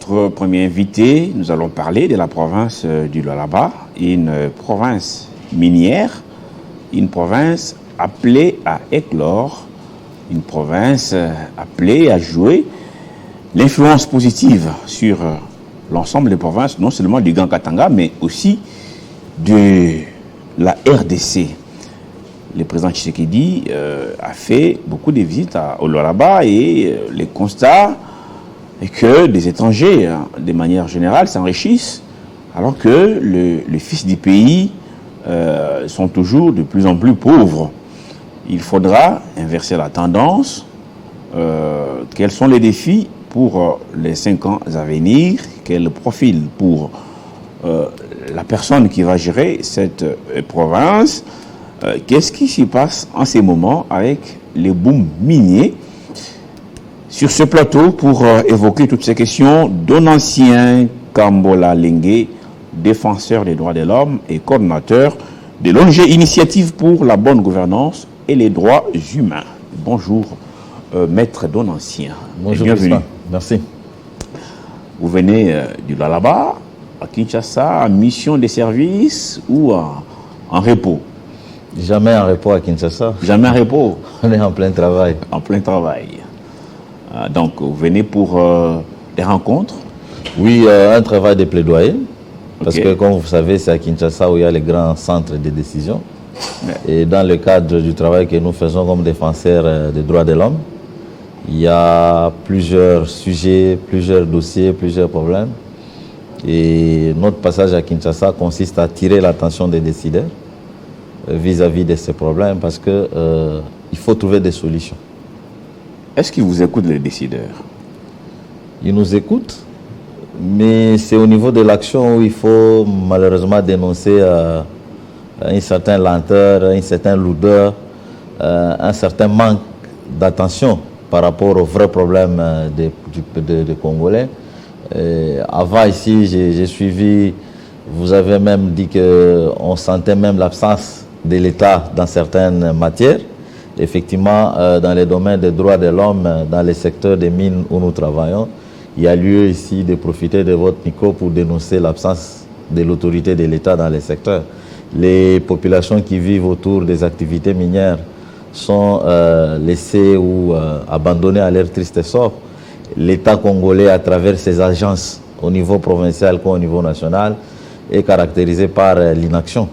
notre premier invité, nous allons parler de la province du Lualaba, une province minière, une province appelée à éclore, une province appelée à jouer l'influence positive sur l'ensemble des provinces, non seulement du Grand Katanga, mais aussi de la RDC. Le président Tshisekedi a fait beaucoup de visites au Lualaba et les constats est que des étrangers, de manière générale, s'enrichissent, alors que les fils du pays sont toujours de plus en plus pauvres. Il faudra inverser la tendance. Quels sont les défis pour les 5 ans à venir? Quel profil pour la personne qui va gérer cette province? Qu'est-ce qui s'y passe en ces moments avec les booms miniers? Sur ce plateau, pour évoquer toutes ces questions, Donancien Kambola Lengue, défenseur des droits de l'homme et coordinateur de l'ONG Initiative pour la bonne gouvernance et les droits humains. Bonjour, maître Donancien. Bonjour, bienvenue. Merci. Vous venez du Lualaba, à Kinshasa, en mission de service ou en repos? Jamais en repos à Kinshasa. Jamais en repos? On est en plein travail. En plein travail. Donc, vous venez pour des rencontres? Oui, un travail de plaidoyer. Parce que, comme vous savez, c'est à Kinshasa où il y a les grands centres de décision. Et dans le cadre du travail que nous faisons comme défenseurs des droits de l'homme, il y a plusieurs sujets, plusieurs dossiers, plusieurs problèmes. Et notre passage à Kinshasa consiste à attirer l'attention des décideurs vis-à-vis de ces problèmes parce qu'il faut trouver des solutions. Est-ce qu'ils vous écoutent, les décideurs? Ils nous écoutent, mais c'est au niveau de l'action où il faut malheureusement dénoncer une certaine lenteur, une certaine lourdeur, un certain manque d'attention par rapport aux vrais problèmes des Congolais. Avant ici, j'ai suivi, vous avez même dit qu'on sentait même l'absence de l'État dans certaines matières. Effectivement, dans les domaines des droits de l'homme, dans les secteurs des mines où nous travaillons, il y a lieu ici de profiter de votre micro pour dénoncer l'absence de l'autorité de l'État dans les secteurs. Les populations qui vivent autour des activités minières sont laissées ou abandonnées à leur triste sort. L'État congolais, à travers ses agences au niveau provincial comme au niveau national, est caractérisé par l'inaction.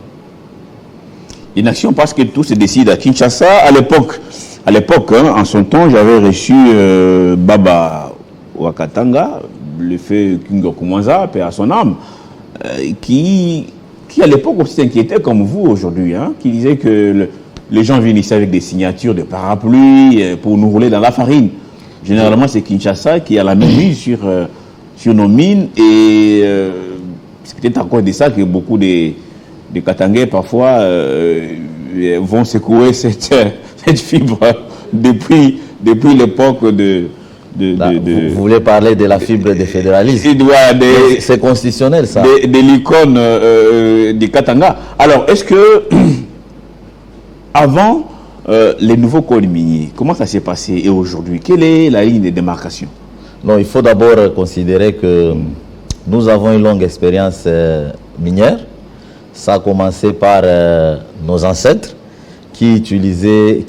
Inaction parce que tout se décide à Kinshasa. À l'époque, en son temps, j'avais reçu Baba Wakatanga, le fait Kingo Koumanza, paix à son âme, qui à l'époque aussi s'inquiétait comme vous aujourd'hui, qui disait que les gens viennent ici avec des signatures de parapluies pour nous rouler dans la farine. Généralement, c'est Kinshasa qui a la main mise sur nos mines et c'est peut-être à cause de ça que beaucoup de Katangais parfois vont secouer cette fibre depuis l'époque Vous voulez parler de la fibre des fédéralistes? C'est constitutionnel, ça. De l'icône du Katanga. Alors, est-ce que avant les nouveaux codes miniers, comment ça s'est passé et aujourd'hui? Quelle est la ligne de démarcation? Non, il faut d'abord considérer que nous avons une longue expérience minière. Ça a commencé par nos ancêtres qui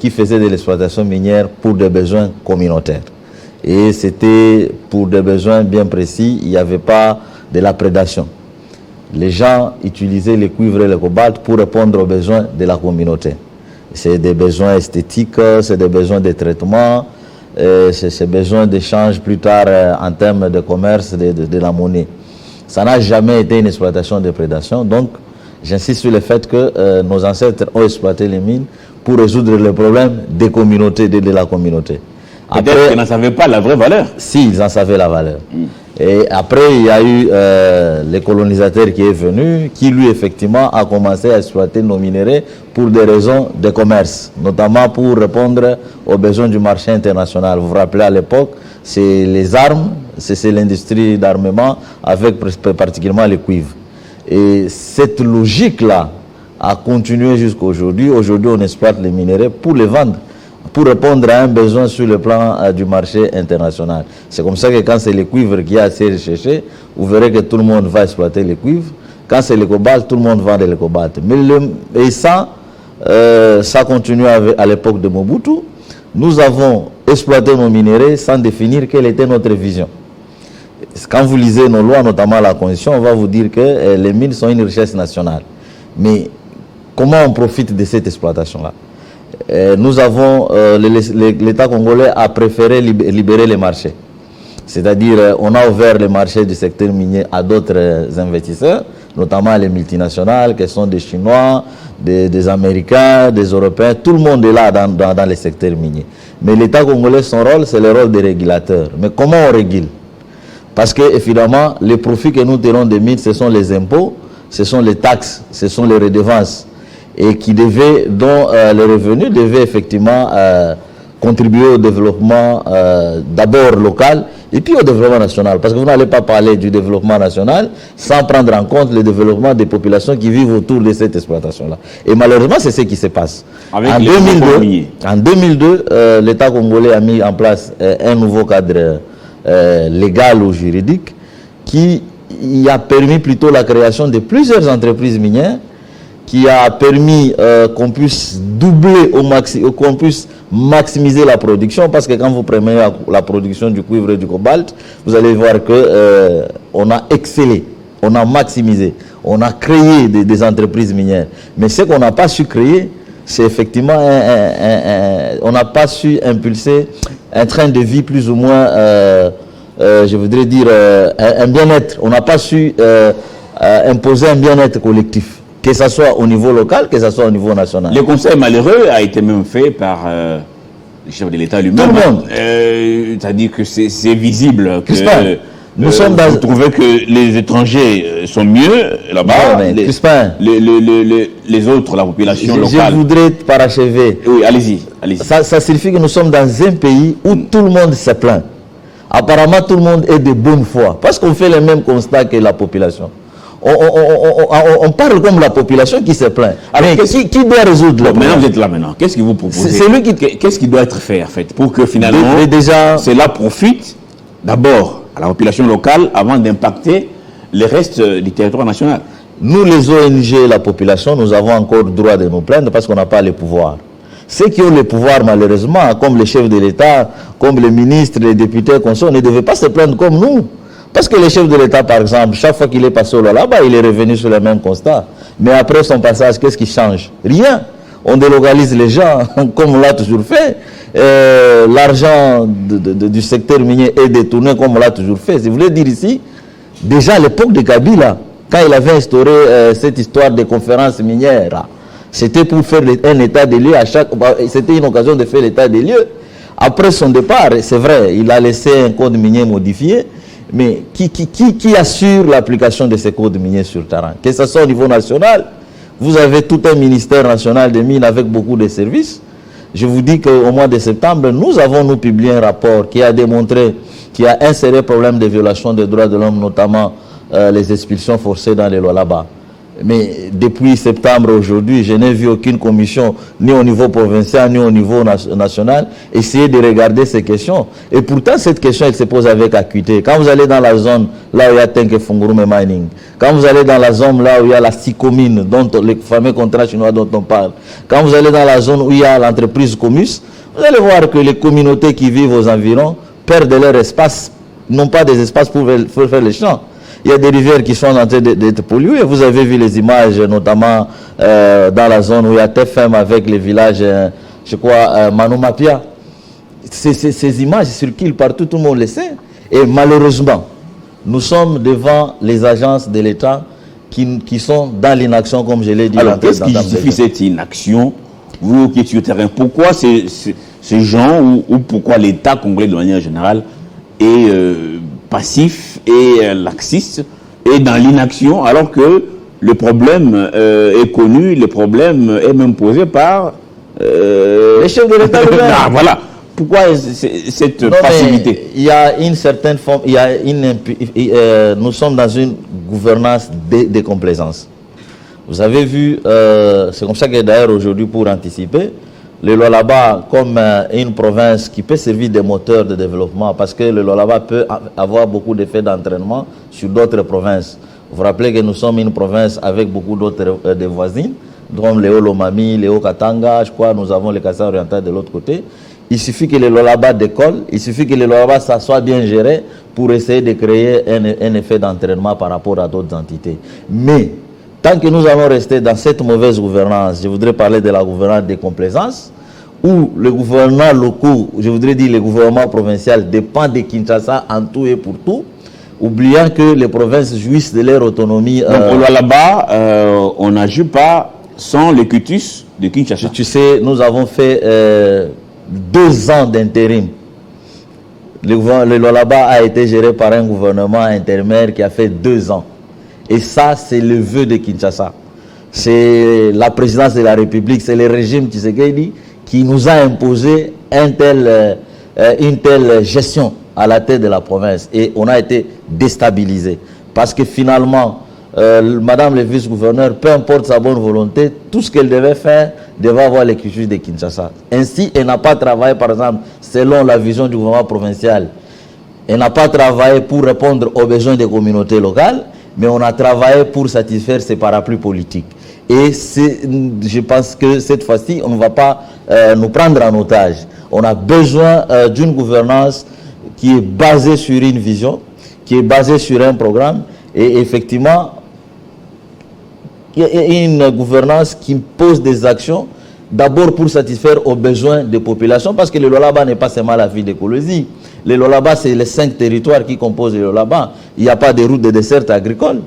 faisaient de l'exploitation minière pour des besoins communautaires. Et c'était pour des besoins bien précis, il n'y avait pas de la prédation. Les gens utilisaient le cuivre et le cobalt pour répondre aux besoins de la communauté. C'est des besoins esthétiques, c'est des besoins de traitement, c'est des besoins d'échange plus tard en termes de commerce, de la monnaie. Ça n'a jamais été une exploitation de prédation, donc j'insiste sur le fait que nos ancêtres ont exploité les mines pour résoudre les problèmes des communautés, de la communauté. Peut-être qu'ils n'en savaient pas la vraie valeur. Si, ils en savaient la valeur. Et après, il y a eu le colonisateur qui est venu, qui lui, effectivement, a commencé à exploiter nos minéraux pour des raisons de commerce, notamment pour répondre aux besoins du marché international. Vous vous rappelez, à l'époque, c'est les armes, c'est l'industrie d'armement, avec particulièrement le cuivre. Et cette logique-là a continué jusqu'à aujourd'hui. Aujourd'hui, on exploite les minéraux pour les vendre pour répondre à un besoin sur le plan du marché international. C'est comme ça que quand c'est le cuivre qui est assez recherché, vous verrez que tout le monde va exploiter le cuivre. Quand c'est le cobalt, tout le monde vend le cobalt. Et ça continue à l'époque de Mobutu. Nous avons exploité nos minéraux sans définir quelle était notre vision. Quand vous lisez nos lois, notamment la Constitution, on va vous dire que les mines sont une richesse nationale. Mais comment on profite de cette exploitation-là? Nous avons, l'État congolais a préféré libérer les marchés. C'est-à-dire, on a ouvert les marchés du secteur minier à d'autres investisseurs, notamment les multinationales, qui sont des Chinois, des Américains, des Européens. Tout le monde est là dans les secteurs miniers. Mais l'État congolais, son rôle, c'est le rôle des régulateurs. Mais comment on régule? Parce que, évidemment, les profits que nous tirons des mines, ce sont les impôts, ce sont les taxes, ce sont les redevances. Et dont les revenus devaient effectivement contribuer au développement d'abord local et puis au développement national. Parce que vous n'allez pas parler du développement national sans prendre en compte le développement des populations qui vivent autour de cette exploitation-là. Et malheureusement, c'est ce qui se passe. En 2002, l'État congolais a mis en place un nouveau cadre légal ou juridique qui a permis plutôt la création de plusieurs entreprises minières, qui a permis qu'on puisse doubler qu'on puisse maximiser la production, parce que quand vous prenez la production du cuivre et du cobalt, vous allez voir que on a excellé, on a maximisé, on a créé des entreprises minières. Mais ce qu'on n'a pas su créer, c'est effectivement on n'a pas su impulser un train de vie plus ou moins, je voudrais dire, un bien-être. On n'a pas su imposer un bien-être collectif, que ce soit au niveau local, que ce soit au niveau national. Le conseil malheureux a été même fait par le chef de l'État lui-même. Tout le monde. C'est-à-dire que c'est visible que nous sommes dans... vous trouvez que les étrangers sont mieux là-bas, les autres, la population locale. Je voudrais parachever. Oui, allez-y. Ça signifie que nous sommes dans un pays où tout le monde se plaint. Apparemment, tout le monde est de bonne foi, parce qu'on fait les mêmes constats que la population. On parle comme la population qui se plaint. Alors, mais qui doit résoudre le problème? Maintenant, vous êtes là maintenant. Qu'est-ce que vous proposez? Qu'est-ce qui doit être fait, en fait, pour que finalement, cela profite d'abord à la population locale avant d'impacter le reste du territoire national? Nous, les ONG, la population, nous avons encore le droit de nous plaindre parce qu'on n'a pas le pouvoir. Ceux qui ont le pouvoir, malheureusement, comme les chefs de l'État, comme les ministres, les députés, consorts, ne devaient pas se plaindre comme nous. Parce que le chef de l'État, par exemple, chaque fois qu'il est passé là-bas, il est revenu sur le même constat. Mais après son passage, qu'est-ce qui change? Rien. On délocalise les gens, comme on l'a toujours fait. L'argent du secteur minier est détourné, comme on l'a toujours fait. Je voulais dire ici, déjà à l'époque de Kabila, quand il avait instauré cette histoire de conférences minières, c'était pour faire un état des lieux à chaque... C'était une occasion de faire l'état des lieux. Après son départ, c'est vrai, il a laissé un code minier modifié. Mais qui assure l'application de ces codes miniers sur le terrain? Que ce soit au niveau national, vous avez tout un ministère national des mines avec beaucoup de services. Je vous dis qu'au mois de septembre, nous publié un rapport qui a démontré qu'il y a un sérieux problème de violation des droits de l'homme, notamment les expulsions forcées dans les lois là-bas. Mais depuis septembre aujourd'hui, je n'ai vu aucune commission, ni au niveau provincial, ni au niveau national, essayer de regarder ces questions. Et pourtant, cette question, elle se pose avec acuité. Quand vous allez dans la zone là où il y a Tenke Fungurume Mining, quand vous allez dans la zone là où il y a la SICOMINE, les fameux contrats chinois dont on parle, quand vous allez dans la zone où il y a l'entreprise Comus, vous allez voir que les communautés qui vivent aux environs perdent leur espace, n'ont pas des espaces pour faire les champs. Il y a des rivières qui sont en train d'être polluées. Vous avez vu les images, notamment dans la zone où il y a TFM avec les villages, je crois, Manumapia. Ces images circulent partout, tout le monde le sait. Et malheureusement, nous sommes devant les agences de l'État qui sont dans l'inaction, comme je l'ai dit. Alors, qu'est-ce qui justifie cette inaction? Vous qui êtes sur le terrain, pourquoi ces gens ou pourquoi l'État congolais de manière générale est passif et laxiste et dans l'inaction, alors que le problème est connu, le problème est même posé par les chefs de l'État lui-même. Voilà. Pourquoi cette passivité? Il y a une certaine forme, nous sommes dans une gouvernance de complaisance. Vous avez vu, c'est comme ça que d'ailleurs aujourd'hui, pour anticiper, le Lualaba comme une province qui peut servir de moteur de développement, parce que le Lualaba peut avoir beaucoup d'effets d'entraînement sur d'autres provinces. Vous vous rappelez que nous sommes une province avec beaucoup d'autres des voisines, dont Léo Lomami, Léo Katanga, je crois nous avons le Kassai oriental de l'autre côté. Il suffit que le Lualaba décolle, il suffit que le Lualaba soit bien géré pour essayer de créer un effet d'entraînement par rapport à d'autres entités. Mais tant que nous allons rester dans cette mauvaise gouvernance, je voudrais parler de la gouvernance de complaisance, où le gouvernement local, je voudrais dire le gouvernement provincial, dépend de Kinshasa en tout et pour tout, oubliant que les provinces jouissent de leur autonomie. Donc au Lualaba, on n'agit pas sans le cutus de Kinshasa. Tu sais, nous avons fait 2 ans d'intérim. Le Lualaba a été géré par un gouvernement intermédiaire qui a fait 2 ans. Et ça, c'est le vœu de Kinshasa. C'est la présidence de la République, c'est le régime Tshisekedi qui nous a imposé une telle gestion à la tête de la province. Et on a été déstabilisé. Parce que finalement, Madame le vice-gouverneur, peu importe sa bonne volonté, tout ce qu'elle devait faire devait avoir les cultures de Kinshasa. Ainsi, elle n'a pas travaillé, par exemple, selon la vision du gouvernement provincial. Elle n'a pas travaillé pour répondre aux besoins des communautés locales, mais on a travaillé pour satisfaire ses parapluies politiques. Et je pense que cette fois-ci, on ne va pas nous prendre en otage. On a besoin d'une gouvernance qui est basée sur une vision, qui est basée sur un programme, et effectivement, une gouvernance qui pose des actions, d'abord pour satisfaire aux besoins des populations, parce que le Lualaba n'est pas seulement la ville d'écologie. Le Lualaba, c'est les 5 territoires qui composent le Lualaba. Il n'y a pas de route de dessert agricole.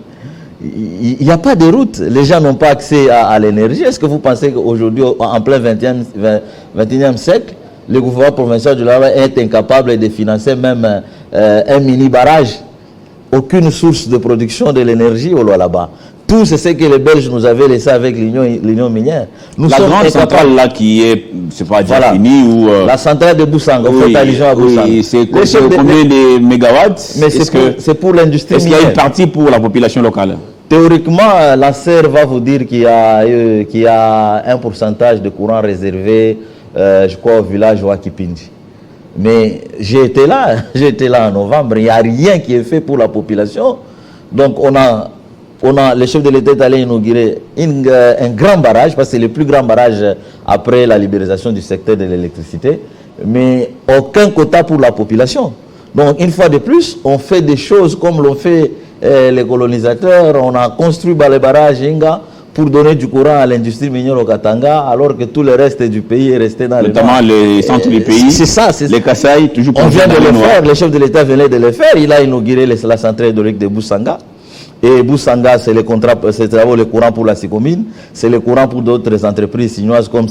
Il n'y a pas de route. Les gens n'ont pas accès à l'énergie. Est-ce que vous pensez qu'aujourd'hui, en plein 21e siècle, le gouvernement provincial du Lualaba est incapable de financer même un mini-barrage? Aucune source de production de l'énergie au Lualaba. Tout c'est ce que les Belges nous avaient laissé avec l'Union minière. Nous la grande centrale là qui est, c'est pas déjà fini ou... La centrale de Boussanga, on fait allusion à Boussanga. Oui, c'est combien de mégawatts? Mais c'est pour l'industrie minière. Est-ce qu'il y a une partie pour la population locale? Théoriquement, la SER va vous dire qu'il y a un pourcentage de courant réservé, je crois, au village Wakipindi. Mais j'ai été là en novembre, il n'y a rien qui est fait pour la population. Donc le chef de l'État est allé inaugurer un grand barrage, parce que c'est le plus grand barrage après la libéralisation du secteur de l'électricité, mais aucun quota pour la population. Donc une fois de plus, on fait des choses comme l'ont fait les colonisateurs. On a construit le barrage Inga pour donner du courant à l'industrie minière au Katanga, alors que tout le reste du pays est resté dans notamment les centres du pays. C'est ça, les Kassai, toujours. On vient de le faire, le chef de l'État venait de le faire. Il a inauguré la centrale hydraulique de Boussanga. Et Boussanga, c'est le courant pour la Sicomine, c'est le courant pour d'autres entreprises chinoises comme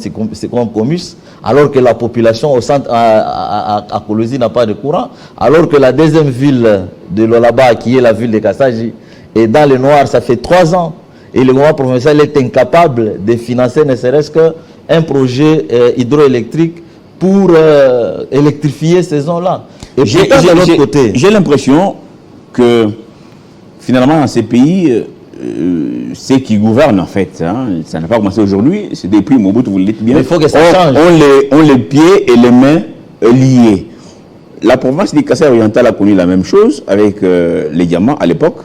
Comus, alors que la population au centre à Kolosi n'a pas de courant, alors que la deuxième ville de Lualaba, qui est la ville de Kassaji, est dans le noir, ça fait 3 ans. Et le gouvernement provincial est incapable de financer ne serait-ce qu'un projet hydroélectrique pour électrifier ces zones-là. Et pourtant, de l'autre côté, j'ai l'impression que finalement, dans ces pays, ceux qui gouvernent, en fait, ça n'a pas commencé aujourd'hui, c'est depuis Mobutu, vous le dites bien. Mais il faut que ça change. On les pieds et les mains liés. La province du Kassai oriental a connu la même chose avec les diamants à l'époque.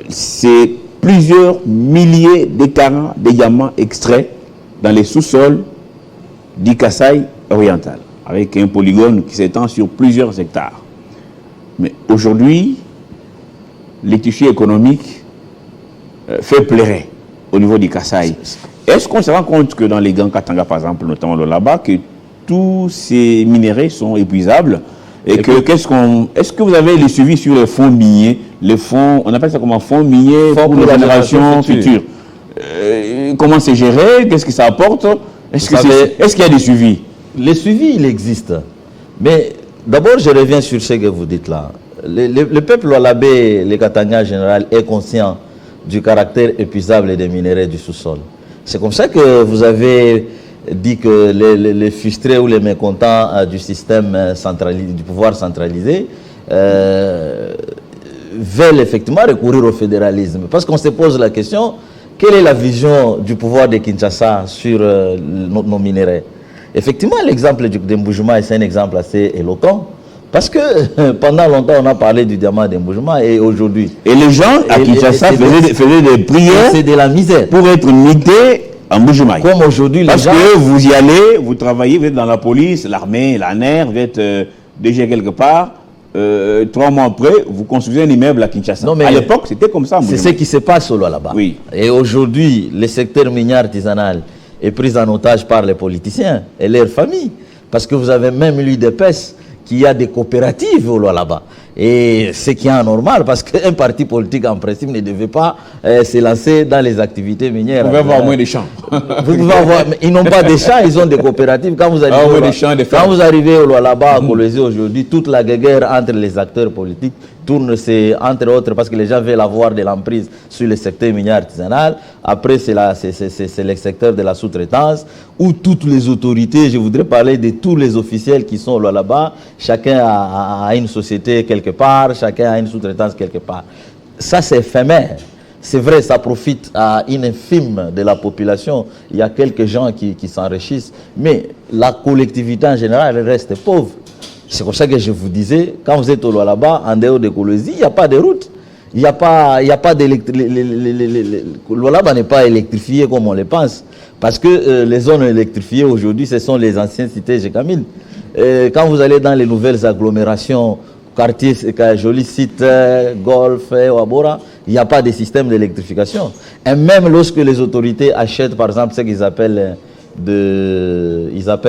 C'est plusieurs milliers de carats de diamants extraits dans les sous-sols du Kassai oriental, avec un polygone qui s'étend sur plusieurs hectares. Mais aujourd'hui, les tissus économiques fait pleurer au niveau du Kassai. Est-ce qu'on se rend compte que dans les grands Katanga, par exemple, notamment le là-bas, que tous ces minéraux sont épuisables et que est-ce que vous avez le suivi sur les fonds miniers, les fonds, on appelle ça comment, fonds miniers pour les générations futures. Comment c'est géré? Qu'est-ce que ça apporte? Est-ce qu'il y a des suivis? Le suivi, il existe. Mais d'abord, je reviens sur ce que vous dites là. Le peuple Lualabé, les Katanga en général, est conscient du caractère épuisable des minéraux du sous-sol. C'est comme ça que vous avez dit que les frustrés ou les mécontents du système centralisé, du pouvoir centralisé, veulent effectivement recourir au fédéralisme. Parce qu'on se pose la question, quelle est la vision du pouvoir de Kinshasa sur nos minéraux? Effectivement, l'exemple de Mbujimaï, c'est un exemple assez éloquent. Parce que pendant longtemps, on a parlé du diamant de Mbujimaï et aujourd'hui... Et les gens à Kinshasa faisaient des prières c'est de la misère. Pour être mutés en Mbujimaï. Comme aujourd'hui, parce que vous y allez, vous travaillez, vous êtes dans la police, l'armée, la NER, vous êtes déjà quelque part. 3 mois après, vous construisez un immeuble à Kinshasa. Non, mais à l'époque, c'était comme ça. C'est ce qui se passe là-bas. Oui. Et aujourd'hui, le secteur minier artisanal est pris en otage par les politiciens et leurs familles. Parce que vous avez même lu des PES qu'il y a des coopératives là-bas. Et ce qui est anormal, parce qu'un parti politique, en principe, ne devait pas se lancer dans les activités minières. Vous pouvez avoir moins de champs. Vous pouvez avoir, ils n'ont pas de champs, ils ont des coopératives. Quand vous arrivez au là-bas à Kolwezi aujourd'hui, toute la guerre entre les acteurs politiques tourne, entre autres, parce que les gens veulent avoir de l'emprise sur le secteur minier artisanal. Après, c'est le secteur de la sous-traitance, où toutes les autorités, je voudrais parler de tous les officiels qui sont là-bas, chacun a une société quelque part, chacun a une sous-traitance quelque part. Ça, c'est éphémère. C'est vrai, ça profite à une infime de la population. Il y a quelques gens qui s'enrichissent, mais la collectivité en général elle reste pauvre. C'est pour ça que je vous disais, quand vous êtes au là-bas, en dehors de Kolwezi, il n'y a pas de route. Il n'y a pas d'électricité. Le là-bas n'est pas électrifié comme on le pense. Parce que les zones électrifiées aujourd'hui, ce sont les anciennes cités Jekamine. Quand vous allez dans les nouvelles agglomérations, quartiers, jolis sites, Golf, Wabora, il n'y a pas de système d'électrification. Et même lorsque les autorités achètent, par exemple, ce qu'ils appellent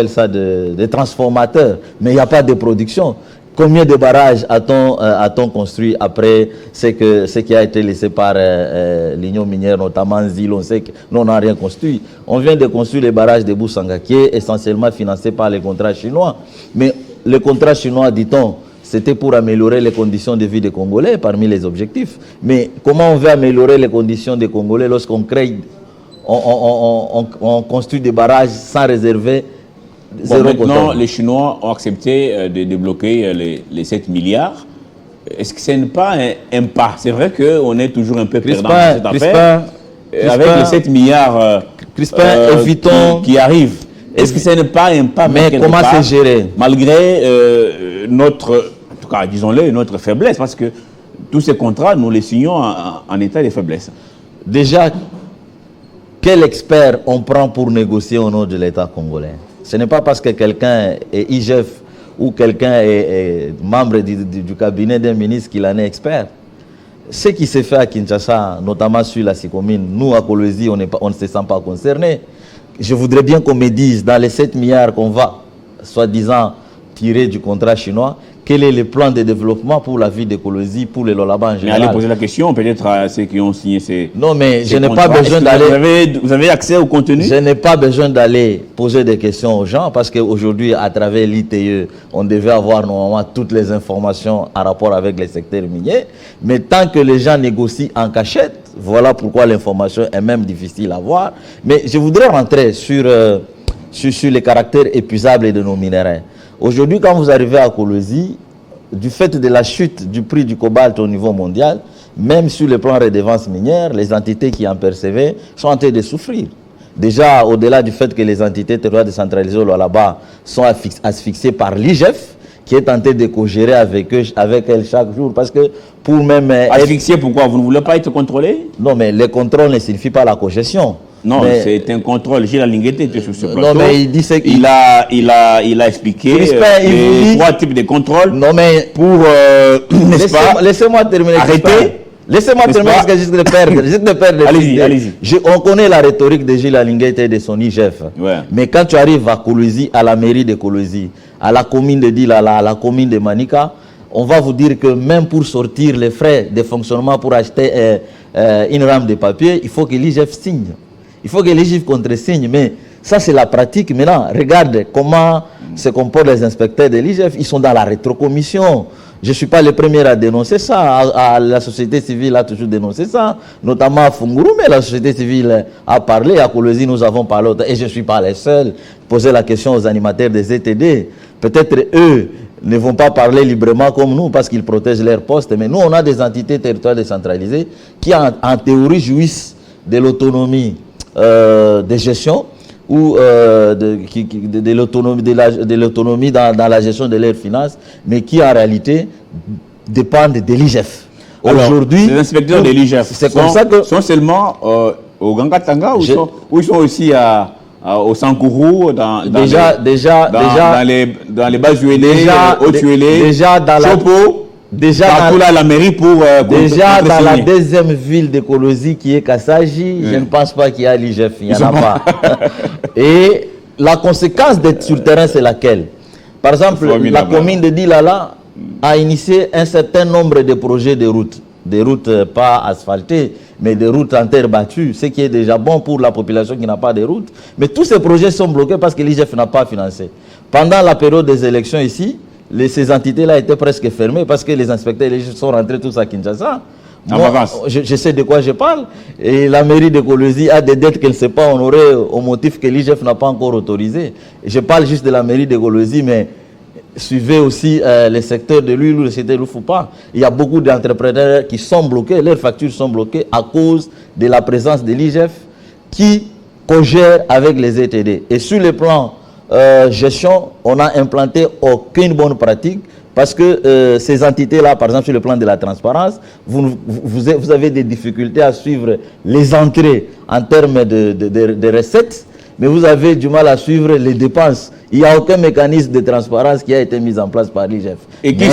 ça des transformateurs, mais il n'y a pas de production. Combien de barrages a-t-on construit après ce qui a été laissé par l'Union minière, notamment Zil? On sait que nous n'avons rien construit. On vient de construire les barrages de Boussanga, qui est essentiellement financé par les contrats chinois. Mais le contrat chinois, dit-on, c'était pour améliorer les conditions de vie des Congolais parmi les objectifs. Mais comment on veut améliorer les conditions des Congolais lorsqu'on crée, on construit des barrages sans réserver? Bon, maintenant, les Chinois ont accepté de débloquer les 7 milliards. Est-ce que ce n'est pas un pas? C'est vrai qu'on est toujours un peu perdant dans cette affaire. Avec les 7 milliards qui arrivent, est-ce que ce n'est pas un pas? Mais comment c'est géré? Malgré notre, en tout cas, disons-le, notre faiblesse, parce que tous ces contrats, nous les signons en état de faiblesse. Déjà, quel expert on prend pour négocier au nom de l'État congolais? Ce n'est pas parce que quelqu'un est IGF ou quelqu'un est membre du cabinet d'un ministre qu'il en est expert. Ce qui s'est fait à Kinshasa, notamment sur la Sikomine, nous à Kolwezi, on ne se sent pas concernés. Je voudrais bien qu'on me dise, dans les 7 milliards qu'on va, soi-disant, tirer du contrat chinois, quel est le plan de développement pour la vie de Kolwezi, pour les Lolaba en général? Mais allez poser la question peut-être à ceux qui ont signé ces Non, mais ces je n'ai pas besoin d'aller... Vous avez accès au contenu? Je n'ai pas besoin d'aller poser des questions aux gens parce qu'aujourd'hui, à travers l'ITE, on devait avoir normalement toutes les informations en rapport avec les secteurs miniers. Mais tant que les gens négocient en cachette, voilà pourquoi l'information est même difficile à voir. Mais je voudrais rentrer sur les caractères épuisables de nos minéraux. Aujourd'hui, quand vous arrivez à Kolwezi, du fait de la chute du prix du cobalt au niveau mondial, même sur le plan redevance minière, les entités qui en percevaient sont en train de souffrir. Déjà, au-delà du fait que les entités territoriales décentralisées là-bas sont asphyxiées par l'IGF, qui est tenté de co-gérer avec elles chaque jour. Parce que pour même... Asphyxié, pourquoi? Vous ne voulez pas être contrôlé? Non, mais le contrôle ne signifie pas la cogestion. Non, c'est un contrôle. Gilles Alinguete était sur ce plateau. Non, mais il dit c'est il a expliqué les 3 types de contrôles. Non, mais pour laissez-moi terminer. Arrêtez. Laissez-moi terminer parce que je risque de perdre. Allez-y. On connaît la rhétorique de Gilles Alinguete et de son IGF. Ouais. Mais quand tu arrives à Kolwezi, à la mairie de Kolwezi, à la commune de Dilala, à la commune de Manika, on va vous dire que même pour sortir les frais de fonctionnement pour acheter une rame de papier, il faut que l'IGF signe. Il faut que l'IGF contre-signe, mais ça c'est la pratique. Maintenant, regarde comment se comportent les inspecteurs de l'IGF. Ils sont dans la rétrocommission. Je ne suis pas le premier à dénoncer ça. La société civile a toujours dénoncé ça, notamment à Funguru, mais la société civile a parlé. À Kolwezi, nous avons parlé, et je ne suis pas les seuls. Poser la question aux animateurs des ETD. Peut-être eux ne vont pas parler librement comme nous parce qu'ils protègent leurs postes, mais nous, on a des entités territoriales décentralisées qui, en théorie, jouissent de l'autonomie de gestion, ou de l'autonomie dans la gestion de leurs finances, mais qui en réalité dépendent de l'IGF. Aujourd'hui, les inspecteurs de l'IGF sont seulement au Ganga-Tanga ou ils sont aussi au Sankourou, dans les bases ULA, hautes ULA, Chopo, partout là la mairie pour déjà dans la deuxième ville d'écologie qui est Kassaji, je ne pense pas qu'il y a l'IGF, il n'y en a pas. Et la conséquence d'être sur le terrain, c'est laquelle? Par exemple, la commune de Dilala a initié un certain nombre de projets de routes. Des routes pas asphaltées, mais des routes en terre battue, ce qui est déjà bon pour la population qui n'a pas de routes. Mais tous ces projets sont bloqués parce que l'IGF n'a pas financé. Pendant la période des élections ici, ces entités-là étaient presque fermées parce que les inspecteurs sont rentrés tous à Kinshasa. Moi, je sais de quoi je parle. Et la mairie de Colosie a des dettes qu'elle ne sait pas honorer au motif que l'IGF n'a pas encore autorisé. Je parle juste de la mairie de Colosie, mais suivez aussi les secteurs de l'huile ou le secteur de l'Oufoupa. Il y a beaucoup d'entrepreneurs qui sont bloqués, leurs factures sont bloquées à cause de la présence de l'IGF qui cogère avec les ETD. Et sur le plan gestion, on n'a implanté aucune bonne pratique parce que ces entités-là, par exemple sur le plan de la transparence, vous avez des difficultés à suivre les entrées en termes de recettes, mais vous avez du mal à suivre les dépenses. Il n'y a aucun mécanisme de transparence qui a été mis en place par l'IGF. Et qui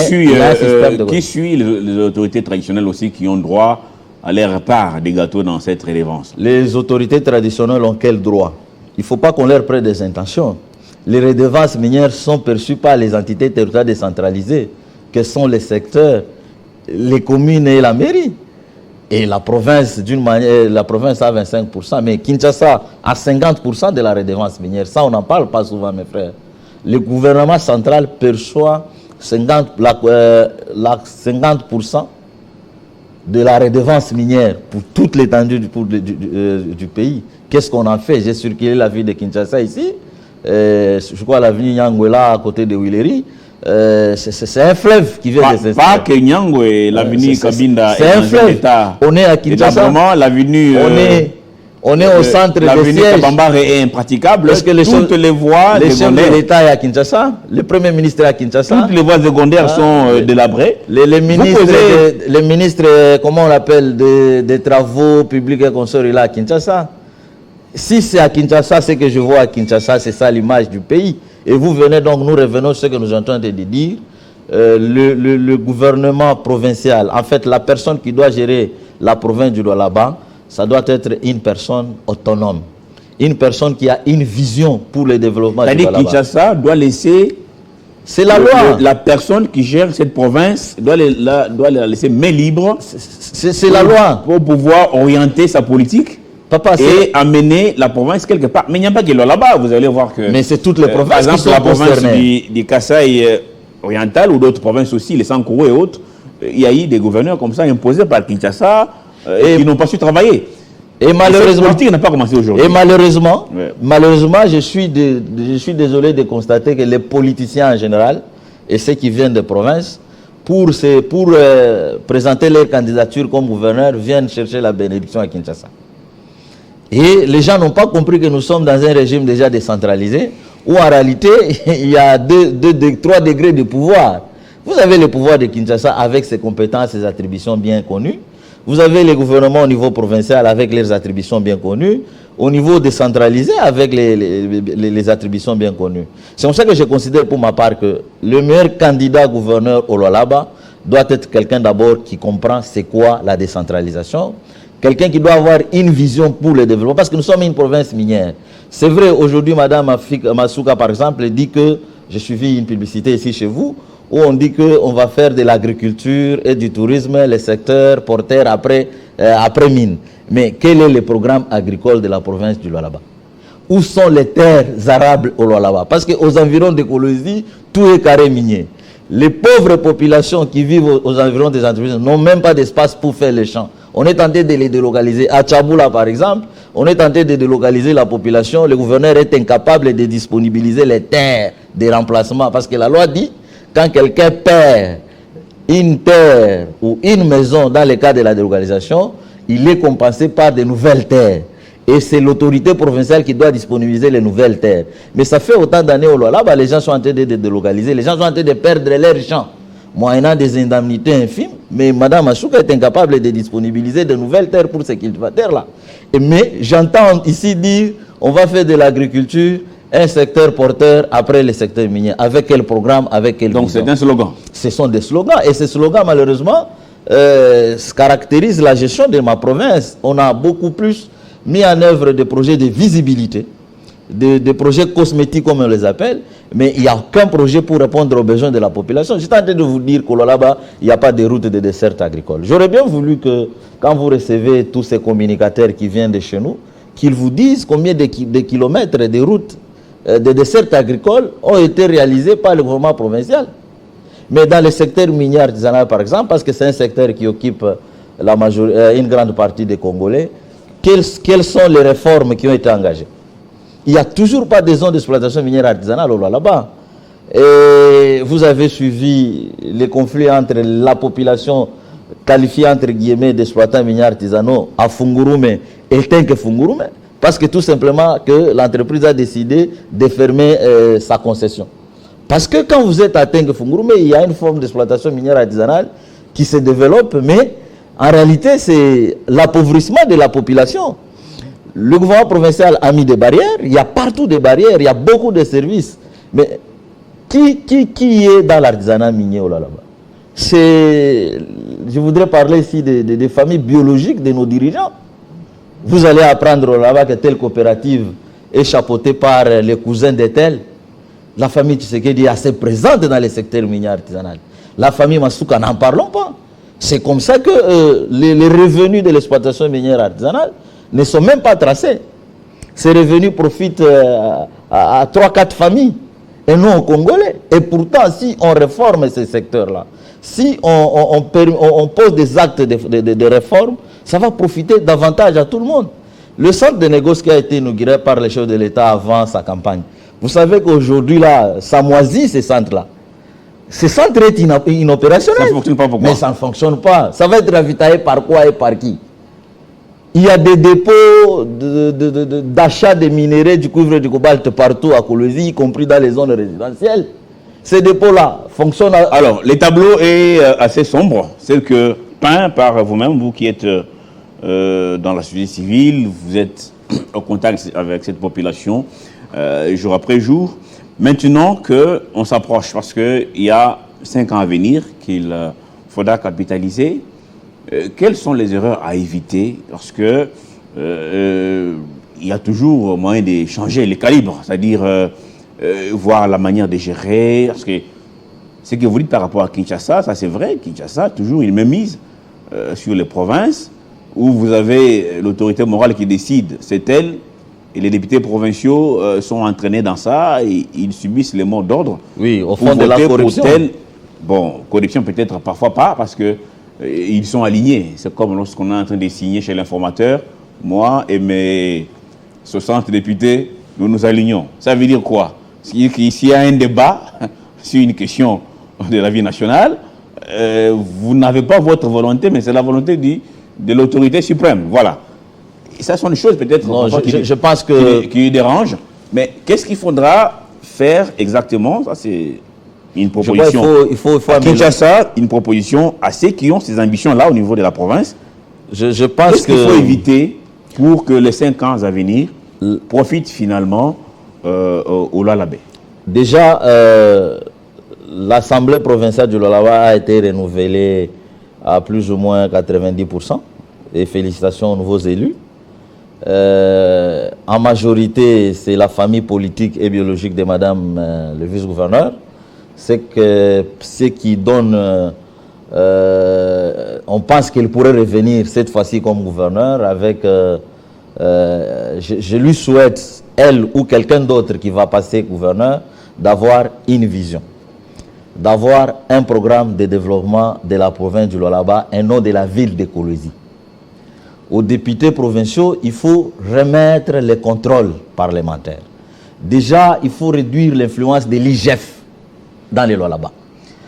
suit les autorités traditionnelles aussi qui ont droit à leur part des gâteaux dans cette redevance? Les autorités traditionnelles ont quel droit? Il ne faut pas qu'on leur prête des intentions. Les redevances minières sont perçues par les entités territoriales décentralisées, que sont les secteurs, les communes et la mairie. Et la province, d'une manière, la province a 25%, mais Kinshasa a 50% de la redevance minière. Ça, on n'en parle pas souvent, mes frères. Le gouvernement central perçoit 50% de la redevance minière pour toute l'étendue du pays. Qu'est-ce qu'on en fait? J'ai circulé la ville de Kinshasa ici. Je crois l'avenue Nyangwela à côté de Willery. C'est un fleuve qui vient de s'installer. Pas que Nyangwe, l'avenue Kabinda. C'est un fleuve. On est à Kinshasa. L'avenue. On est au centre des sièges. Kabambar est impraticable. Parce que toutes les voies de l'État est à Kinshasa. Le Premier ministre est à Kinshasa. Toutes les voies secondaires sont délabrées. Les ministres, comment on l'appelle, des travaux publics et consorts, il est à Kinshasa. Si c'est à Kinshasa, ce que je vois à Kinshasa, c'est ça l'image du pays. Et vous venez donc, nous revenons sur ce que nous sommes en train de dire. Le gouvernement provincial, en fait, la personne qui doit gérer la province du Lualaba, ça doit être une personne autonome. Une personne qui a une vision pour le développement du Lualaba. C'est-à-dire que Kinshasa doit laisser... C'est la loi. La personne qui gère cette province doit la laisser main libre. C'est la loi. Pour pouvoir orienter sa politique. Et amener la province quelque part. Mais il n'y a pas que là-bas, vous allez voir que... Mais c'est toutes les provinces. Par exemple, la province du Kasaï oriental ou d'autres provinces aussi, les Sankourou et autres, il y a eu des gouverneurs comme ça imposés par Kinshasa qui n'ont pas su travailler. Et malheureusement, cette politique n'a pas commencé aujourd'hui. Et malheureusement, je suis désolé de constater que les politiciens en général et ceux qui viennent des provinces, pour présenter leur candidature comme gouverneur, viennent chercher la bénédiction à Kinshasa. Et les gens n'ont pas compris que nous sommes dans un régime déjà décentralisé, où en réalité, il y a 3 degrés de pouvoir. Vous avez le pouvoir de Kinshasa avec ses compétences, ses attributions bien connues. Vous avez les gouvernements au niveau provincial avec leurs attributions bien connues. Au niveau décentralisé avec les attributions bien connues. C'est comme ça que je considère pour ma part que le meilleur candidat gouverneur au Lualaba doit être quelqu'un d'abord qui comprend c'est quoi la décentralisation. Quelqu'un qui doit avoir une vision pour le développement, parce que nous sommes une province minière. C'est vrai, aujourd'hui, Madame Masuka, par exemple, dit que, j'ai suivi une publicité ici chez vous, où on dit qu'on va faire de l'agriculture et du tourisme, les secteurs porteurs après mine. Mais quel est le programme agricole de la province du Lualaba? Où sont les terres arables au Lualaba? Parce qu'aux environs de Colosie, tout est carré minier. Les pauvres populations qui vivent aux environs des entreprises n'ont même pas d'espace pour faire les champs. On est tenté de les délocaliser. À Tchaboula, par exemple, on est tenté de délocaliser la population. Le gouverneur est incapable de disponibiliser les terres de remplacement. Parce que la loi dit, quand quelqu'un perd une terre ou une maison dans le cas de la délocalisation, il est compensé par de nouvelles terres. Et c'est l'autorité provinciale qui doit disponibiliser les nouvelles terres. Mais ça fait autant d'années au Lualaba, les gens sont en train de délocaliser, les gens sont en train de perdre leurs champs, moyennant des indemnités infimes. Mais Mme Achouka est incapable de disponibiliser de nouvelles terres pour ces cultivateurs-là. Mais j'entends ici dire, on va faire de l'agriculture un secteur porteur après le secteur minier. Avec quel programme, avec quel Donc vision? c'est un slogan. Ce sont des slogans. Et ces slogans, malheureusement, caractérisent la gestion de ma province. On a beaucoup plus mis en œuvre des projets de visibilité, des projets cosmétiques comme on les appelle, mais il n'y a aucun projet pour répondre aux besoins de la population. J'étais en train de vous dire qu'au là-bas, il n'y a pas de route de dessert agricole. J'aurais bien voulu que, quand vous recevez tous ces communicateurs qui viennent de chez nous, qu'ils vous disent combien de kilomètres de routes de dessertes agricoles ont été réalisés par le gouvernement provincial. Mais dans le secteur minier artisanal, par exemple, parce que c'est un secteur qui occupe une grande partie des Congolais, quelles sont les réformes qui ont été engagées? Il n'y a toujours pas de zone d'exploitation minière artisanale là-bas. Et vous avez suivi les conflits entre la population qualifiée entre guillemets d'exploitants miniers artisanaux à Fungurume et Tenke Fungurume, parce que tout simplement que l'entreprise a décidé de fermer sa concession. Parce que quand vous êtes à Tenke Fungurume, il y a une forme d'exploitation minière artisanale qui se développe, mais en réalité, c'est l'appauvrissement de la population. Le gouvernement provincial a mis des barrières, il y a partout des barrières, il y a beaucoup de services. Mais qui est dans l'artisanat minier là-bas? Je voudrais parler ici des familles biologiques de nos dirigeants. Vous allez apprendre là-bas que telle coopérative est chapeautée par les cousins de tel. La famille Tshisekedi est assez présente dans le secteur minier artisanal. La famille Masuka, n'en parlons pas. C'est comme ça que les revenus de l'exploitation minière artisanale ne sont même pas tracés. Ces revenus profitent à 3-4 familles et non aux Congolais. Et pourtant, si on réforme ces secteurs-là, si on pose des actes de réforme, ça va profiter davantage à tout le monde. Le centre de négoce qui a été inauguré par le chef de l'État avant sa campagne, vous savez qu'aujourd'hui, là, ça moisit ces centres-là. Ce centre est inopérationnel. Ça ne fonctionne pas pourquoi? Mais ça ne fonctionne pas. Ça va être ravitaillé par quoi et par qui? Il y a des dépôts d'achat de minéraux, du cuivre et du cobalt partout à Kolwezi, y compris dans les zones résidentielles. Ces dépôts-là fonctionnent... Alors, le tableau est assez sombre. C'est que peint par vous-même, vous qui êtes dans la société civile, vous êtes en contact avec cette population jour après jour. Maintenant qu'on s'approche, parce qu'il y a 5 ans à venir qu'il faudra capitaliser, quelles sont les erreurs à éviter lorsque il y a toujours moyen de changer les calibres, c'est-à-dire voir la manière de gérer, parce que ce que vous dites par rapport à Kinshasa, ça c'est vrai, Kinshasa, toujours une même mise sur les provinces, où vous avez l'autorité morale qui décide, c'est elle, et les députés provinciaux sont entraînés dans ça, et ils subissent les mots d'ordre. Oui, au fond de la corruption. Bon, corruption peut-être parfois pas, parce que ils sont alignés. C'est comme lorsqu'on est en train de signer chez l'informateur, moi et mes 60 députés, nous nous alignons. Ça veut dire quoi? S'il y a un débat sur une question de la vie nationale, vous n'avez pas votre volonté, mais c'est la volonté de l'autorité suprême. Voilà. Et ça sont des choses peut-être je pense que qui dérangent. Mais qu'est-ce qu'il faudra faire exactement? Ça, c'est une proposition. Il faut à Kinshasa, une proposition à ceux qui ont ces ambitions-là au niveau de la province. Je pense qu'est-ce qu'il faut éviter pour que les 5 ans à venir profitent finalement au Lualaba? Déjà, l'Assemblée provinciale du Lualaba a été renouvelée à plus ou moins 90%. Et félicitations aux nouveaux élus. En majorité, c'est la famille politique et biologique de Madame le vice-gouverneur. C'est que ce qui donne... on pense qu'il pourrait revenir cette fois-ci comme gouverneur avec... je lui souhaite, elle ou quelqu'un d'autre qui va passer gouverneur, d'avoir une vision. D'avoir un programme de développement de la province du Lualaba et non de la ville de Kolwezi. Aux députés provinciaux, il faut remettre les contrôles parlementaires. Déjà, il faut réduire l'influence de l'IGF dans les Lualaba.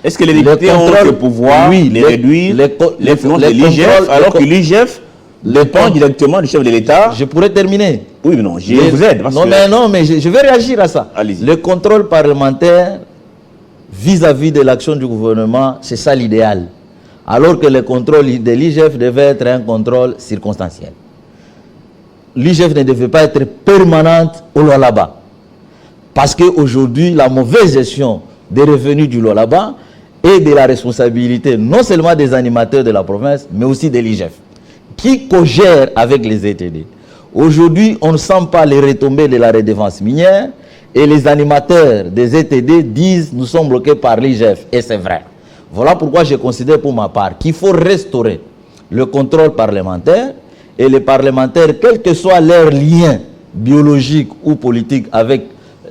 Est-ce que les députés ont le pouvoir de réduire l'influence de l'IGF alors que l'IGF dépend directement du chef de l'État. Je pourrais terminer. Oui, mais non, je vous aide. Non, mais je vais réagir à ça. Allez-y. Le contrôle parlementaire vis-à-vis de l'action du gouvernement, c'est ça l'idéal. Alors que le contrôle de l'IGF devait être un contrôle circonstanciel. L'IGF ne devait pas être permanente au Lualaba. Parce qu'aujourd'hui, la mauvaise gestion des revenus du Lualaba est de la responsabilité non seulement des animateurs de la province, mais aussi de l'IGF, qui co-gère avec les ETD. Aujourd'hui, on ne sent pas les retombées de la redevance minière et les animateurs des ETD disent « nous sommes bloqués par l'IGF » et c'est vrai. Voilà pourquoi je considère pour ma part qu'il faut restaurer le contrôle parlementaire et les parlementaires, quel que soit leur lien biologique ou politique avec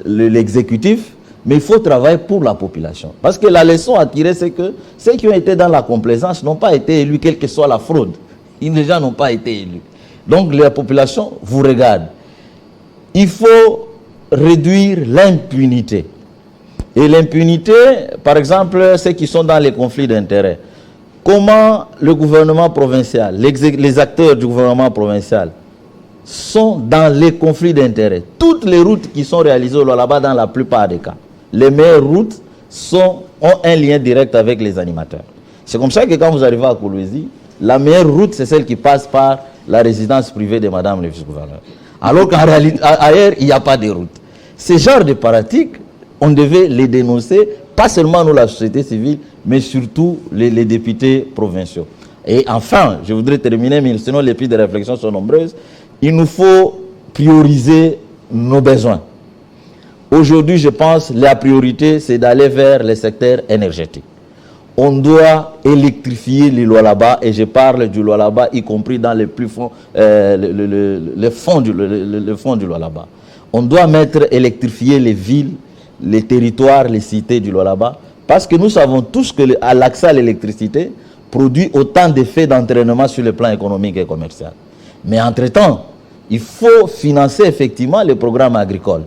l'exécutif, mais il faut travailler pour la population. Parce que la leçon à tirer, c'est que ceux qui ont été dans la complaisance n'ont pas été élus, quelle que soit la fraude. Ils déjà n'ont pas été élus. Donc la population vous regarde. Il faut réduire l'impunité. Et l'impunité, par exemple, ceux qui sont dans les conflits d'intérêts. Comment le gouvernement provincial, les acteurs du gouvernement provincial sont dans les conflits d'intérêts. Toutes les routes qui sont réalisées là-bas, dans la plupart des cas, les meilleures routes ont un lien direct avec les animateurs. C'est comme ça que quand vous arrivez à Kolwezi, la meilleure route, c'est celle qui passe par la résidence privée de Madame le vice-gouverneur. Alors qu'en réalité, ailleurs, il n'y a pas de route. Ce genre de pratiques, on devait les dénoncer, pas seulement nous, la société civile, mais surtout les députés provinciaux. Et enfin, je voudrais terminer, mais sinon les pistes de réflexion sont nombreuses, il nous faut prioriser nos besoins. Aujourd'hui, je pense que la priorité, c'est d'aller vers les secteurs énergétiques. On doit électrifier les Lualaba, et je parle du Lualaba, y compris dans les plus fonds, le fond du Lualaba. On doit électrifier les villes, les territoires, les cités du Lualaba, parce que nous savons tous que l'accès à l'électricité produit autant d'effets d'entraînement sur le plan économique et commercial. Mais entre-temps, il faut financer effectivement les programmes agricoles.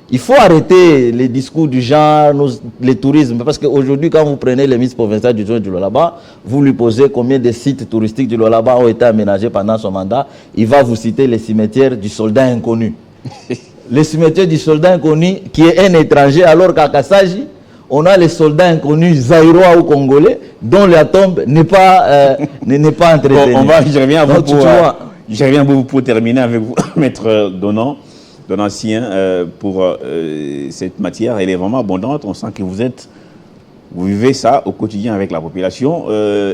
Il faut arrêter les discours du genre, les tourismes, parce qu'aujourd'hui, quand vous prenez le ministre provincial du Lualaba, vous lui posez combien de sites touristiques du Lualaba ont été aménagés pendant son mandat, il va vous citer les cimetières du soldat inconnu. Le cimetière du soldat inconnu, qui est un étranger, alors qu'à Kassaji, on a les soldats inconnus zaïrois ou congolais, dont la tombe n'est pas entretenue. Bon, je reviens à vous pour terminer avec vous, Maître Donancien, pour cette matière. Elle est vraiment abondante. On sent que vous vivez ça au quotidien avec la population.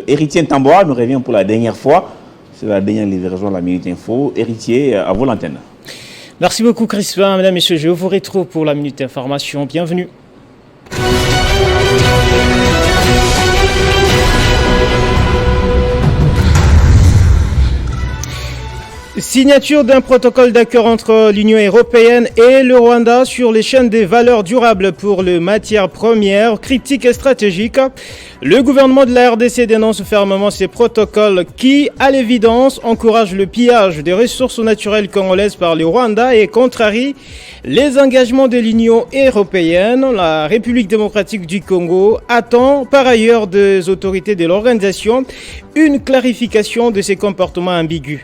Héritier Tamboa nous revient pour la dernière fois. C'est la dernière livraison de la Minute Info. Héritier, à vous l'antenne. Merci beaucoup, Crispin. Mesdames, Messieurs, je vous retrouve pour la Minute Information. Bienvenue. Signature d'un protocole d'accord entre l'Union européenne et le Rwanda sur les chaînes des valeurs durables pour les matières premières, critiques et stratégiques. Le gouvernement de la RDC dénonce fermement ces protocoles qui, à l'évidence, encouragent le pillage des ressources naturelles congolaises par le Rwanda et contrarient les engagements de l'Union européenne. La République démocratique du Congo attend par ailleurs des autorités de l'organisation une clarification de ces comportements ambigus.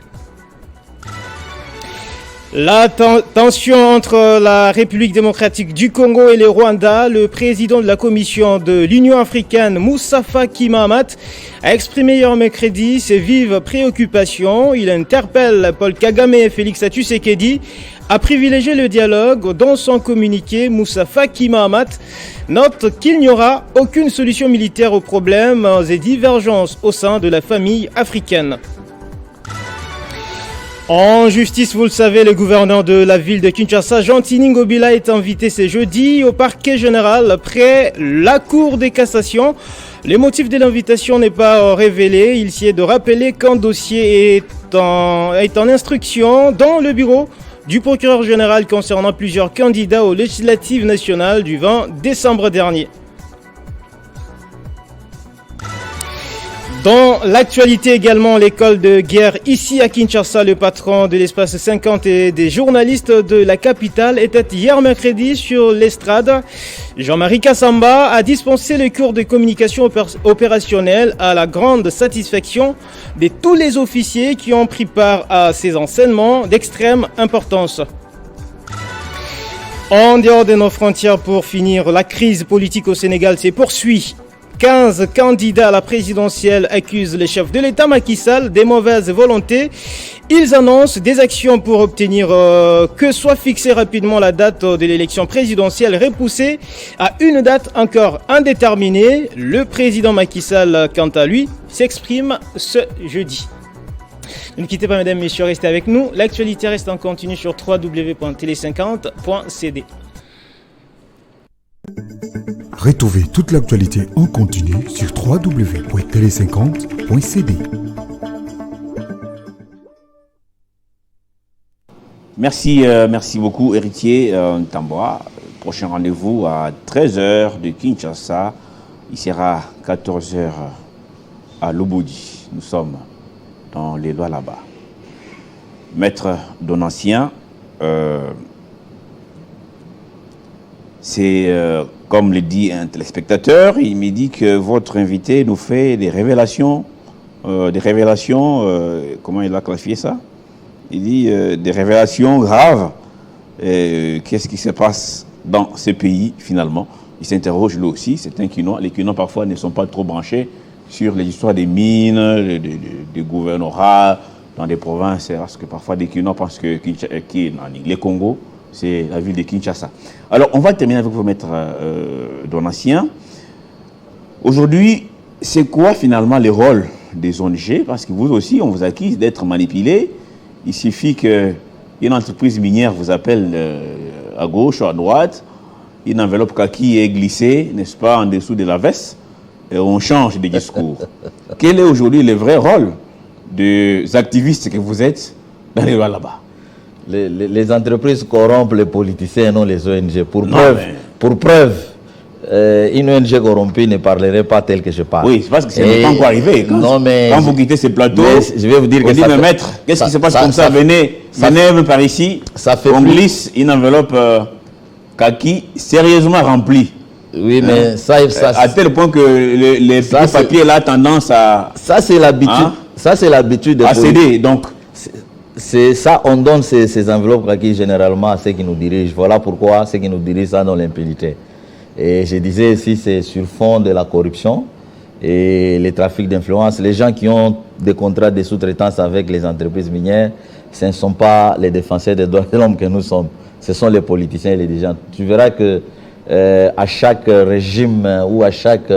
La tension entre la République démocratique du Congo et le Rwanda, le président de la commission de l'Union africaine, Moussa Faki Mahamat, a exprimé hier mercredi ses vives préoccupations. Il interpelle Paul Kagame et Félix Tshisekedi à privilégier le dialogue. Dans son communiqué, Moussa Faki Mahamat note qu'il n'y aura aucune solution militaire aux problèmes et divergences au sein de la famille africaine. En justice, vous le savez, le gouverneur de la ville de Kinshasa, Jean-Tini Ngobila, est invité ce jeudi au parquet général près la Cour des cassations. Les motifs de l'invitation n'est pas révélé. Il s'y est de rappeler qu'un dossier est en instruction dans le bureau du procureur général concernant plusieurs candidats aux législatives nationales du 20 décembre dernier. Dans l'actualité également, l'école de guerre ici à Kinshasa, le patron de l'espace 50 et des journalistes de la capitale était hier mercredi sur l'estrade. Jean-Marie Kassamba a dispensé le cours de communication opérationnelle à la grande satisfaction de tous les officiers qui ont pris part à ces enseignements d'extrême importance. En dehors de nos frontières, pour finir, la crise politique au Sénégal se poursuit. 15 candidats à la présidentielle accusent le chef de l'État Macky Sall des mauvaises volontés. Ils annoncent des actions pour obtenir que soit fixée rapidement la date de l'élection présidentielle repoussée à une date encore indéterminée. Le président Macky Sall, quant à lui, s'exprime ce jeudi. Ne quittez pas, mesdames, messieurs, restez avec nous. L'actualité reste en continu sur www.tele50.cd. Retrouvez toute l'actualité en continu sur www.tele50.cd. Merci beaucoup, héritier Tamboa. Prochain rendez-vous à 13h de Kinshasa. Il sera 14h à Lobodi. Nous sommes dans les lois là-bas. Maître Donancien, c'est comme le dit un téléspectateur, il me dit que votre invité nous fait des révélations, comment il a classifié ça? Il dit des révélations graves. Qu'est-ce qui se passe dans ce pays finalement? Il s'interroge lui aussi, c'est un Kinois. Les Kinois parfois ne sont pas trop branchés sur les histoires des mines, des gouvernorats dans des provinces, parce que parfois des Kinois pensent que les Congo, c'est la ville de Kinshasa. Alors, on va terminer avec vous, maître Donancien. Aujourd'hui, c'est quoi finalement le rôle des ONG? Parce que vous aussi, on vous accuse d'être manipulé. Il suffit qu'une entreprise minière vous appelle à gauche ou à droite, une enveloppe kaki est glissée, n'est-ce pas, en dessous de la veste, et on change de discours. Quel est aujourd'hui le vrai rôle des activistes que vous êtes dans les lois là-bas? Les entreprises corrompent les politiciens, non les ONG. Pour preuve, une ONG corrompue ne parlerait pas tel que je parle. Oui, c'est parce que ça n'est pas encore arrivé. Quand vous quittez ce plateau, je vais vous dire que dit, mais maître, qu'est-ce qui se passe comme ça? Venez par ici, on glisse une enveloppe kaki sérieusement remplie. Oui, mais à tel point que les papiers là tendance à... Ça, c'est l'habitude. Ça, c'est l'habitude à céder, donc... C'est ça, on donne ces enveloppes kaki généralement à ceux qui nous dirigent. Voilà pourquoi ceux qui nous dirigent ça dans l'impunité. Et je disais ici, c'est sur fond de la corruption et les trafics d'influence. Les gens qui ont des contrats de sous-traitance avec les entreprises minières, ce ne sont pas les défenseurs des droits de l'homme que nous sommes. Ce sont les politiciens et les dirigeants. Tu verras que à chaque régime ou à chaque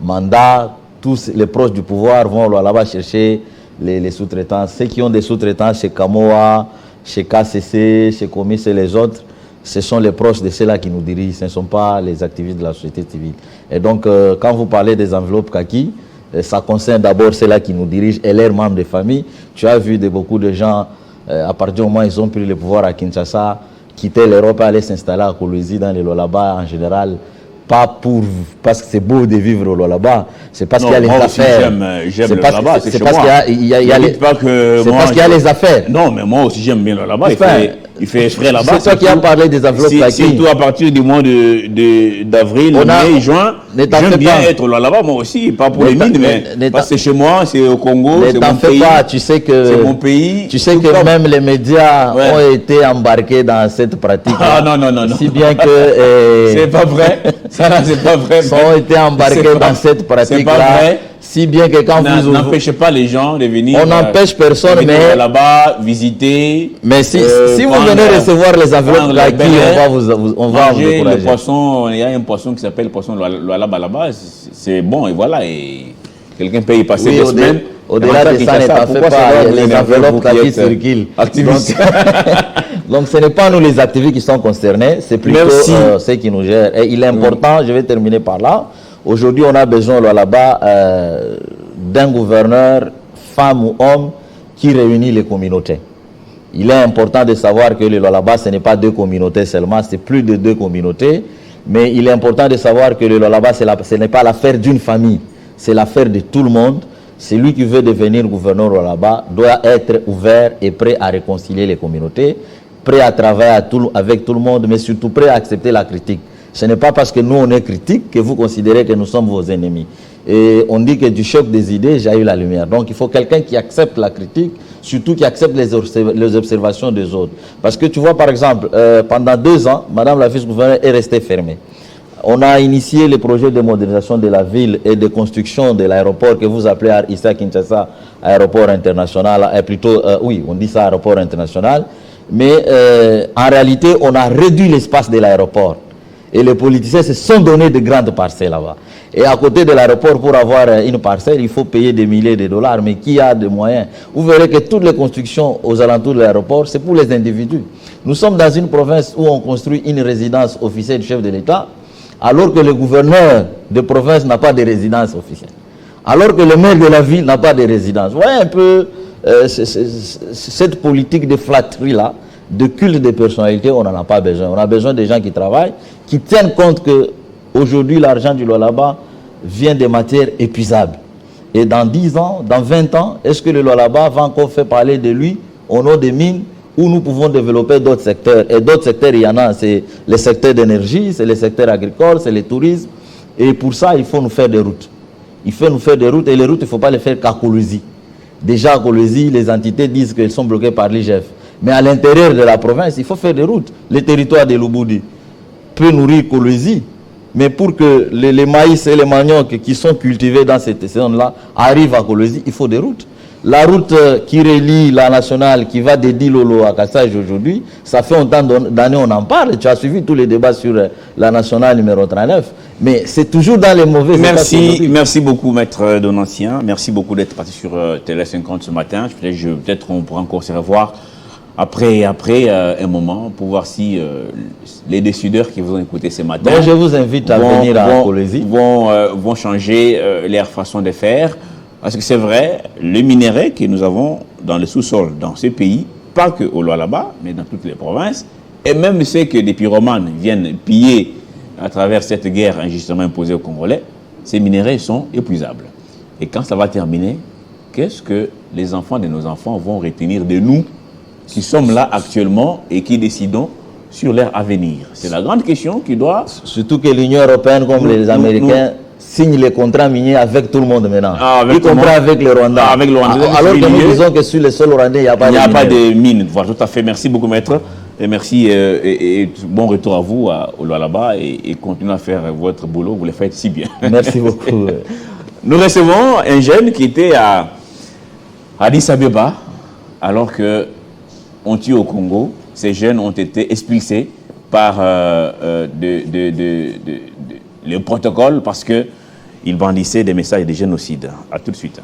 mandat, tous les proches du pouvoir vont là-bas chercher les sous-traitants. Ceux qui ont des sous-traitants chez Kamoa, chez KCC, chez Comis et les autres, ce sont les proches de ceux-là qui nous dirigent, ce ne sont pas les activistes de la société civile. Et donc, quand vous parlez des enveloppes kaki, ça concerne d'abord ceux-là qui nous dirigent et leurs membres de famille. Tu as vu beaucoup de gens, à partir du moment où ils ont pris le pouvoir à Kinshasa, quitter l'Europe et aller s'installer à Kolwezi dans les Lualaba en général. Pas parce que c'est beau de vivre au Lualaba, c'est parce qu'il y a les affaires. J'aime le Lualaba, c'est parce qu'il y a les affaires. Non, mais moi aussi j'aime bien le Lualaba. Il fait frais là-bas. C'est toi qui as parlé des enveloppes kaki. Surtout à partir du mois d'avril, mai, juin. J'aime bien être là-bas, moi aussi. Pas pour les mines, mais parce que chez moi, c'est au Congo, c'est mon pays. Tu sais que c'est mon pays. Tu sais que même les médias ont été embarqués dans cette pratique. Ah non. Si bien que c'est pas vrai. Ça, c'est pas vrai. Ils ont été embarqués dans cette pratique-là. C'est pas vrai. Si bien que quand vous n'empêchez pas les gens de venir. On n'empêche personne, mais là-bas visiter. Mais si vous venez recevoir les enveloppes kaki, on va vous encourager. Le poisson, il y a un poisson qui s'appelle le poisson Lualaba là-bas. C'est bon et voilà. Et quelqu'un peut y passer 2 semaines. Au-delà de ça, ne t'en fais pas. Les enveloppes kaki circulent. Donc ce n'est pas nous les activistes qui sont concernés, c'est plutôt ceux qui nous gèrent. Et il est important, je vais terminer par là. Aujourd'hui, on a besoin là-bas d'un gouverneur, femme ou homme, qui réunit les communautés. Il est important de savoir que le Lualaba, ce n'est pas 2 communautés seulement, c'est plus de 2 communautés. Mais il est important de savoir que le Lualaba, ce n'est pas l'affaire d'une famille, c'est l'affaire de tout le monde. celui qui veut devenir gouverneur là-bas doit être ouvert et prêt à réconcilier les communautés, prêt à travailler avec tout le monde, mais surtout prêt à accepter la critique. Ce n'est pas parce que nous on est critique que vous considérez que nous sommes vos ennemis. Et on dit que du choc des idées, j'ai eu la lumière. Donc il faut quelqu'un qui accepte la critique, surtout qui accepte les observations des autres. Parce que tu vois par exemple, pendant 2 ans, Madame la vice-gouverneure est restée fermée. On a initié le projet de modernisation de la ville et de construction de l'aéroport que vous appelez Issa Kinshasa, aéroport international, oui, on dit ça aéroport international. Mais en réalité, on a réduit l'espace de l'aéroport. Et les politiciens se sont donné de grandes parcelles là-bas. Et à côté de l'aéroport, pour avoir une parcelle, il faut payer des milliers de dollars. Mais qui a des moyens? Vous verrez que toutes les constructions aux alentours de l'aéroport, c'est pour les individus. Nous sommes dans une province où on construit une résidence officielle du chef de l'État, alors que le gouverneur de province n'a pas de résidence officielle. Alors que le maire de la ville n'a pas de résidence. Vous voyez un peu cette politique de flatterie-là, de culte des personnalités, on n'en a pas besoin. On a besoin des gens qui travaillent, qui tiennent compte qu'aujourd'hui, l'argent du Lualaba vient des matières épuisables. Et dans 10 ans, dans 20 ans, est-ce que le Lualaba va encore faire parler de lui au nom des mines où nous pouvons développer d'autres secteurs? Et d'autres secteurs, il y en a, c'est les secteurs d'énergie, c'est les secteurs agricoles, c'est le tourisme. Et pour ça, il faut nous faire des routes. Il faut nous faire des routes, et les routes, il ne faut pas les faire qu'à Kolwezi. Déjà à Kolwezi, les entités disent qu'elles sont bloquées par l'IGF. Mais à l'intérieur de la province, il faut faire des routes. Le territoire de Lubudi peut nourrir Kolwezi, mais pour que les maïs et les maniocs qui sont cultivés dans cette zone-là arrivent à Kolwezi, il faut des routes. La route qui relie la nationale, qui va de Dilolo à Kassaj aujourd'hui, ça fait autant d'années on en parle. Tu as suivi tous les débats sur la nationale numéro 39. Mais c'est toujours dans les mauvais états. Merci beaucoup, Maître Donancien. Merci beaucoup d'être parti sur Télé 50 ce matin. Peut-être on pourra encore se revoir après un moment pour voir si les décideurs qui vous ont écouté ce matin. Donc je vous invite à venir à Kolwezi. Vont changer leur façon de faire. Parce que c'est vrai, le minerai que nous avons dans le sous-sol, dans ce pays, pas que au Lualaba, mais dans toutes les provinces, et même ceux que des pyromanes viennent piller à travers cette guerre injustement imposée aux Congolais, ces minéraux sont épuisables. Et quand ça va terminer, qu'est-ce que les enfants de nos enfants vont retenir de nous qui sommes là actuellement et qui décidons sur leur avenir? C'est la grande question qui doit... Surtout que l'Union européenne, comme les Américains, signe les contrats miniers avec tout le monde maintenant. Y compris avec le Rwanda. Avec le Rwanda. Alors que nous disons que sur le sol rwandais, il n'y a pas de mines. Voilà, tout à fait. Merci beaucoup, Maître. Et merci et bon retour à vous au Lualaba et continuez à faire votre boulot. Vous le faites si bien. Merci beaucoup. Nous recevons un jeune qui était à Addis Abeba alors qu'on tue au Congo. Ces jeunes ont été expulsés par le protocole parce qu'ils bandissaient des messages de génocide. A tout de suite.